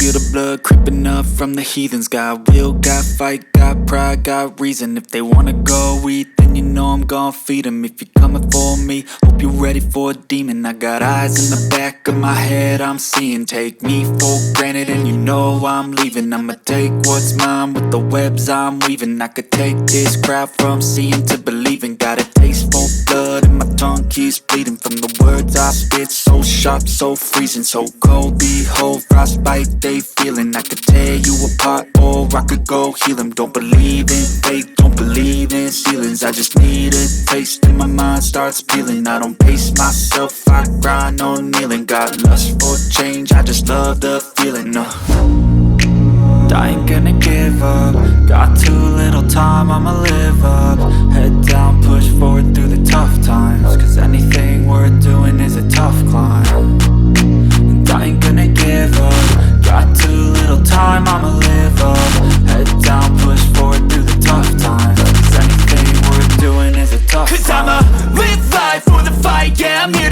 feel the blood creeping up from the heathens. Got will, got fight, got pride, got reason. If they wanna go eat, then you know I'm gon' feed them. If you're coming for me, hope you're ready for a demon. I got eyes in the back of my head, I'm seeing. Take me for granted and you know I'm leaving. I'ma take what's mine with the webs I'm weaving. I could take this crowd from seeing to believing. Got a taste for blood and my tongue keeps bleeding from the words I spit. So sharp, so freezing, so cold. Behold, frostbite they feeling. I could tear you apart or I could go heal them. Don't believe in fate, don't believe in ceilings. I just need a taste and my mind starts peeling. I don't pace myself, I grind on kneeling. Got lust for change, I just love the feeling. I ain't gonna give up. Got too little time, I'ma live up. Head down, push forward through the tough times. Cause anything worth doing is a tough climb. And I ain't gonna give up. Got too little time, I'ma live up. Head down, push forward through the tough times. Cause anything worth doing is a tough climb. Cause I'ma live life for the fight, yeah, I'm here